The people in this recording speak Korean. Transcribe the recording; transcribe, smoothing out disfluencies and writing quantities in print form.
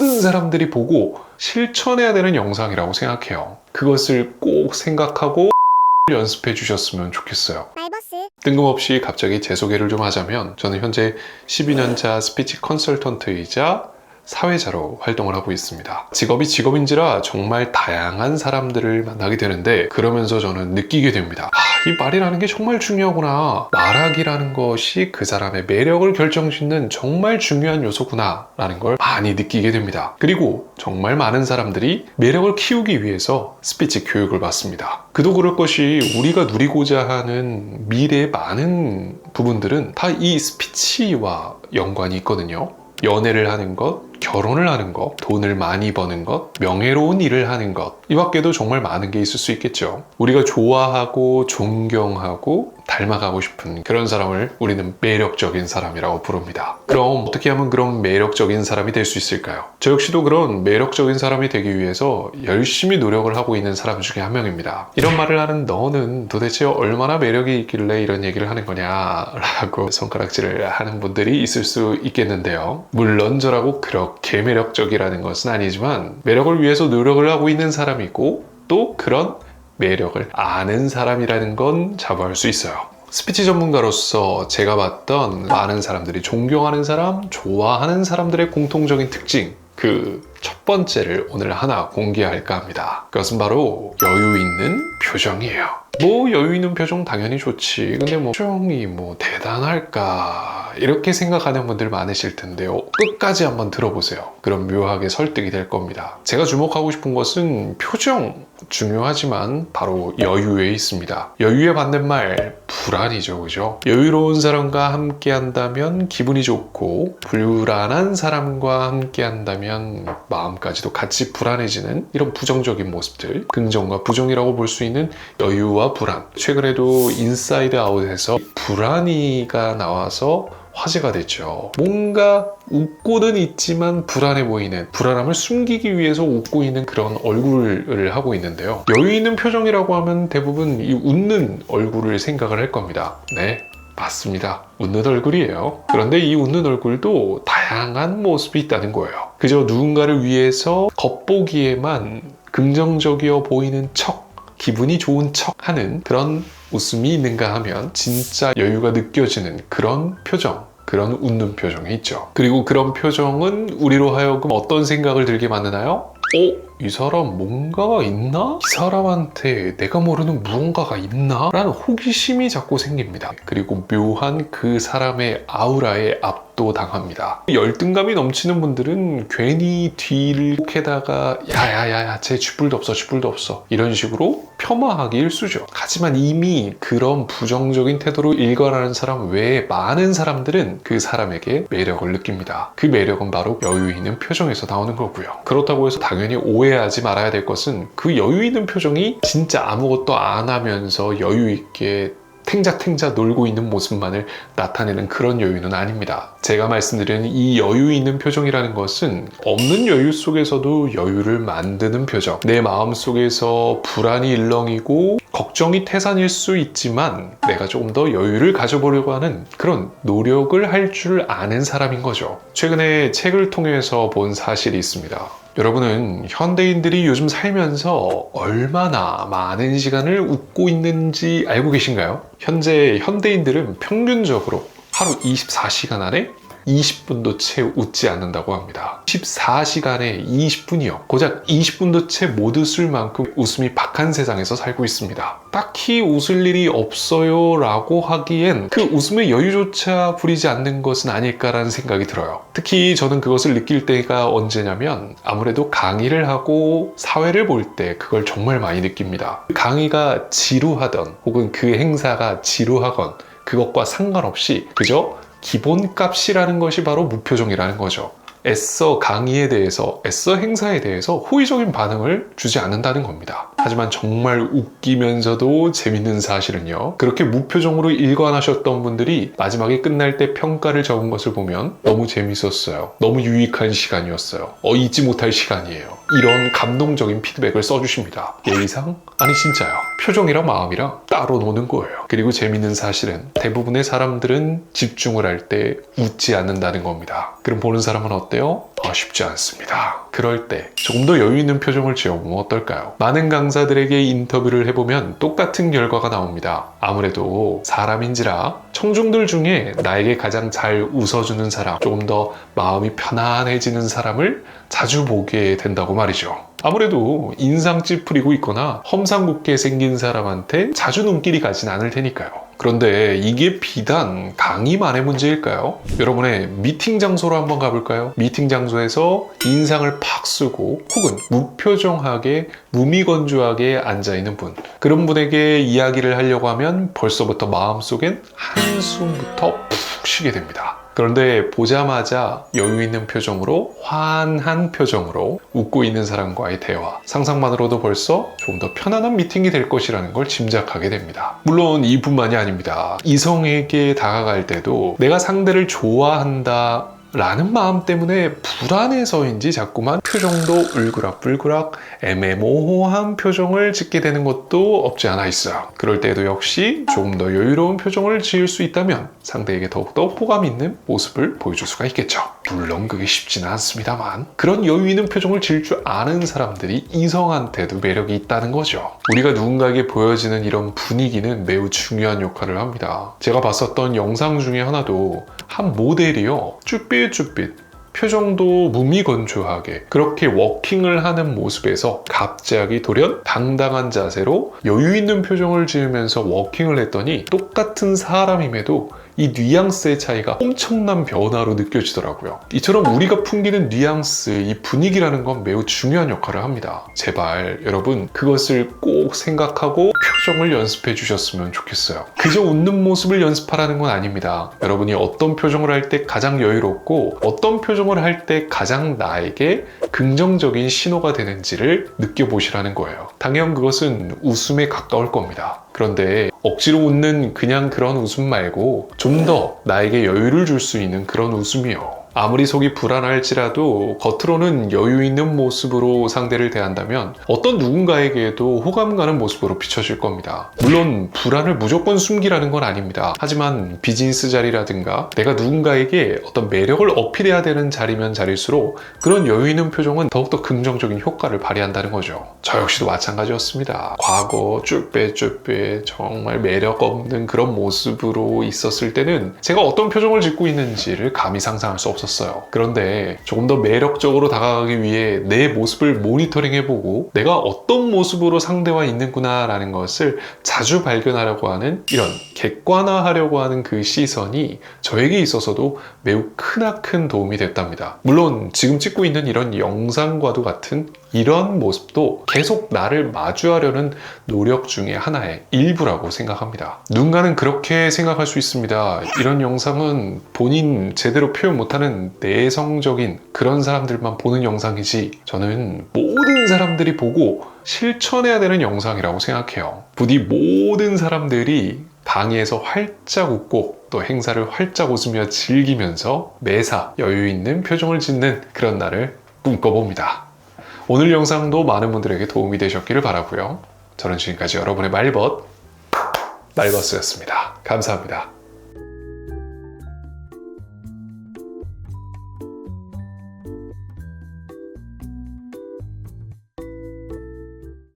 모든 사람들이 보고 실천해야 되는 영상이라고 생각해요. 그것을 꼭 생각하고 연습해 주셨으면 좋겠어요. 뜬금없이 갑자기 제 소개를 좀 하자면, 저는 현재 12년차 스피치 컨설턴트이자 사회자로 활동을 하고 있습니다. 직업이 직업인지라 정말 다양한 사람들을 만나게 되는데, 그러면서 저는 느끼게 됩니다. 이 말이라는 게 정말 중요하구나. 말하기라는 것이 그 사람의 매력을 결정짓는 정말 중요한 요소구나 라는 걸 많이 느끼게 됩니다. 그리고 정말 많은 사람들이 매력을 키우기 위해서 스피치 교육을 받습니다. 그도 그럴 것이 우리가 누리고자 하는 미래의 많은 부분들은 다 이 스피치와 연관이 있거든요. 연애를 하는 것, 결혼을 하는 것, 돈을 많이 버는 것, 명예로운 일을 하는 것, 이 밖에도 정말 많은 게 있을 수 있겠죠. 우리가 좋아하고 존경하고 닮아가고 싶은 그런 사람을 우리는 매력적인 사람이라고 부릅니다. 그럼 어떻게 하면 그런 매력적인 사람이 될 수 있을까요? 저 역시도 그런 매력적인 사람이 되기 위해서 열심히 노력을 하고 있는 사람 중에 한 명입니다. 이런 말을 하는 너는 도대체 얼마나 매력이 있길래 이런 얘기를 하는 거냐 라고 손가락질을 하는 분들이 있을 수 있겠는데요. 물론 저라고 그렇게 매력적이라는 것은 아니지만, 매력을 위해서 노력을 하고 있는 사람이고 또 그런 매력을 아는 사람이라는 건 자부할 수 있어요. 스피치 전문가로서 제가 봤던 많은 사람들이 존경하는 사람, 좋아하는 사람들의 공통적인 특징, 그 첫 번째를 오늘 하나 공개할까 합니다. 그것은 바로 여유 있는 표정이에요. 여유 있는 표정 당연히 좋지. 근데 표정이 대단할까? 이렇게 생각하는 분들 많으실 텐데요. 끝까지 한번 들어보세요. 그럼 묘하게 설득이 될 겁니다. 제가 주목하고 싶은 것은 표정 중요하지만 바로 여유에 있습니다. 여유에 받는 말 불안이죠, 그죠? 여유로운 사람과 함께 한다면 기분이 좋고, 불안한 사람과 함께 한다면 마음까지도 같이 불안해지는 이런 부정적인 모습들, 긍정과 부정이라고 볼 수 있는 여유와 불안. 최근에도 인사이드 아웃에서 불안이가 나와서 화제가 됐죠. 뭔가 웃고는 있지만 불안해 보이는, 불안함을 숨기기 위해서 웃고 있는 그런 얼굴을 하고 있는데요. 여유 있는 표정이라고 하면 대부분 이 웃는 얼굴을 생각을 할 겁니다. 네, 맞습니다. 웃는 얼굴이에요. 그런데 이 웃는 얼굴도 다양한 모습이 있다는 거예요. 그저 누군가를 위해서 겉보기에만 긍정적이어 보이는 척, 기분이 좋은 척 하는 그런 웃음이 있는가 하면 진짜 여유가 느껴지는 그런 표정, 그런 웃는 표정이 있죠. 그리고 그런 표정은 우리로 하여금 어떤 생각을 들게 만드나요? 이 사람 뭔가가 있나? 이 사람한테 내가 모르는 무언가가 있나? 라는 호기심이 자꾸 생깁니다. 그리고 묘한 그 사람의 아우라에 압도당합니다. 열등감이 넘치는 분들은 괜히 뒤를 캐다가 야야야야 쟤 쥐뿔도 없어 이런 식으로 폄하하기 일쑤죠. 하지만 이미 그런 부정적인 태도로 일관하는 사람 외에 많은 사람들은 그 사람에게 매력을 느낍니다. 그 매력은 바로 여유 있는 표정에서 나오는 거고요. 그렇다고 해서 당연히 오해하지 말아야 될 것은 그 여유 있는 표정이 진짜 아무것도 안 하면서 여유 있게 탱자탱자 놀고 있는 모습만을 나타내는 그런 여유는 아닙니다. 제가 말씀드리는 이 여유 있는 표정이라는 것은 없는 여유 속에서도 여유를 만드는 표정, 내 마음 속에서 불안이 일렁이고 걱정이 태산일 수 있지만 내가 조금 더 여유를 가져보려고 하는 그런 노력을 할 줄 아는 사람인 거죠. 최근에 책을 통해서 본 사실이 있습니다. 여러분은 현대인들이 요즘 살면서 얼마나 많은 시간을 웃고 있는지 알고 계신가요? 현재 현대인들은 평균적으로 하루 24시간 안에 20분도 채 웃지 않는다고 합니다. 14시간에 20분이요. 고작 20분도 채 못 웃을 만큼 웃음이 박한 세상에서 살고 있습니다. 딱히 웃을 일이 없어요 라고 하기엔 그 웃음의 여유조차 부리지 않는 것은 아닐까라는 생각이 들어요. 특히 저는 그것을 느낄 때가 언제냐면 아무래도 강의를 하고 사회를 볼 때 그걸 정말 많이 느낍니다. 강의가 지루하던 혹은 그 행사가 지루하건 그것과 상관없이 그저 기본값이라는 것이 바로 무표정이라는 거죠. 애써 강의에 대해서, 애써 행사에 대해서 호의적인 반응을 주지 않는다는 겁니다. 하지만 정말 웃기면서도 재밌는 사실은요, 그렇게 무표정으로 일관하셨던 분들이 마지막에 끝날 때 평가를 적은 것을 보면 너무 재밌었어요, 너무 유익한 시간이었어요, 잊지 못할 시간이에요, 이런 감동적인 피드백을 써주십니다. 예의상? 아니 진짜요. 표정이랑 마음이랑 따로 노는 거예요. 그리고 재밌는 사실은 대부분의 사람들은 집중을 할 때 웃지 않는다는 겁니다. 그럼 보는 사람은 어때요? 쉽지 않습니다. 그럴 때 조금 더 여유 있는 표정을 지어보면 어떨까요? 많은 강사들에게 인터뷰를 해보면 똑같은 결과가 나옵니다. 아무래도 사람인지라 청중들 중에 나에게 가장 잘 웃어주는 사람, 조금 더 마음이 편안해지는 사람을 자주 보게 된다고 말이죠. 아무래도 인상 찌푸리고 있거나 험상궂게 생긴 사람한테 자주 눈길이 가진 않을 테니까요. 그런데 이게 비단 강의만의 문제일까요? 여러분의 미팅 장소로 한번 가볼까요? 미팅 장소에서 인상을 팍 쓰고 혹은 무표정하게 무미건조하게 앉아있는 분, 그런 분에게 이야기를 하려고 하면 벌써부터 마음속엔 한숨부터 푹 쉬게 됩니다. 그런데 보자마자 여유 있는 표정으로, 환한 표정으로 웃고 있는 사람과의 대화, 상상만으로도 벌써 좀 더 편안한 미팅이 될 것이라는 걸 짐작하게 됩니다. 물론 이뿐만이 아닙니다. 이성에게 다가갈 때도 내가 상대를 좋아한다 라는 마음 때문에 불안해서인지 자꾸만 표정도 울그락불그락 애매모호한 표정을 짓게 되는 것도 없지 않아 있어요. 그럴 때도 역시 조금 더 여유로운 표정을 지을 수 있다면 상대에게 더욱더 호감 있는 모습을 보여줄 수가 있겠죠. 물론 그게 쉽지는 않습니다만 그런 여유 있는 표정을 지을 줄 아는 사람들이 이성한테도 매력이 있다는 거죠. 우리가 누군가에게 보여지는 이런 분위기는 매우 중요한 역할을 합니다. 제가 봤었던 영상 중에 하나도 한 모델이요, 쭈삣쭈삣 표정도 무미건조하게 그렇게 워킹을 하는 모습에서 갑자기 돌연 당당한 자세로 여유 있는 표정을 지으면서 워킹을 했더니 똑같은 사람임에도 이 뉘앙스의 차이가 엄청난 변화로 느껴지더라고요. 이처럼 우리가 풍기는 뉘앙스, 이 분위기라는 건 매우 중요한 역할을 합니다. 제발 여러분 그것을 꼭 생각하고 표정을 연습해 주셨으면 좋겠어요. 그저 웃는 모습을 연습하라는 건 아닙니다. 여러분이 어떤 표정을 할 때 가장 여유롭고 어떤 표정을 할 때 가장 나에게 긍정적인 신호가 되는지를 느껴보시라는 거예요. 당연 그것은 웃음에 가까울 겁니다. 그런데 억지로 웃는 그냥 그런 웃음 말고 좀 더 나에게 여유를 줄 수 있는 그런 웃음이요. 아무리 속이 불안할지라도 겉으로는 여유 있는 모습으로 상대를 대한다면 어떤 누군가에게도 호감 가는 모습으로 비춰질 겁니다. 물론 불안을 무조건 숨기라는 건 아닙니다. 하지만 비즈니스 자리라든가 내가 누군가에게 어떤 매력을 어필해야 되는 자리면 자릴수록 그런 여유 있는 표정은 더욱더 긍정적인 효과를 발휘한다는 거죠. 저 역시도 마찬가지였습니다. 과거 쭈빼쭈빼 정말 매력 없는 그런 모습으로 있었을 때는 제가 어떤 표정을 짓고 있는지를 감히 상상할 수 없었어요. 그런데 조금 더 매력적으로 다가가기 위해 내 모습을 모니터링해보고 내가 어떤 모습으로 상대와 있는구나 라는 것을 자주 발견하려고 하는, 이런 객관화하려고 하는 그 시선이 저에게 있어서도 매우 크나큰 도움이 됐답니다. 물론 지금 찍고 있는 이런 영상과도 같은 이런 모습도 계속 나를 마주하려는 노력 중에 하나의 일부라고 생각합니다. 누군가는 그렇게 생각할 수 있습니다. 이런 영상은 본인 제대로 표현 못하는 내성적인 그런 사람들만 보는 영상이지, 저는 모든 사람들이 보고 실천해야 되는 영상이라고 생각해요. 부디 모든 사람들이 방에서 활짝 웃고 또 행사를 활짝 웃으며 즐기면서 매사 여유 있는 표정을 짓는 그런 날을 꿈꿔봅니다. 오늘 영상도 많은 분들에게 도움이 되셨기를 바라고요. 저는 지금까지 여러분의 말벗, 말벗스였습니다. 감사합니다.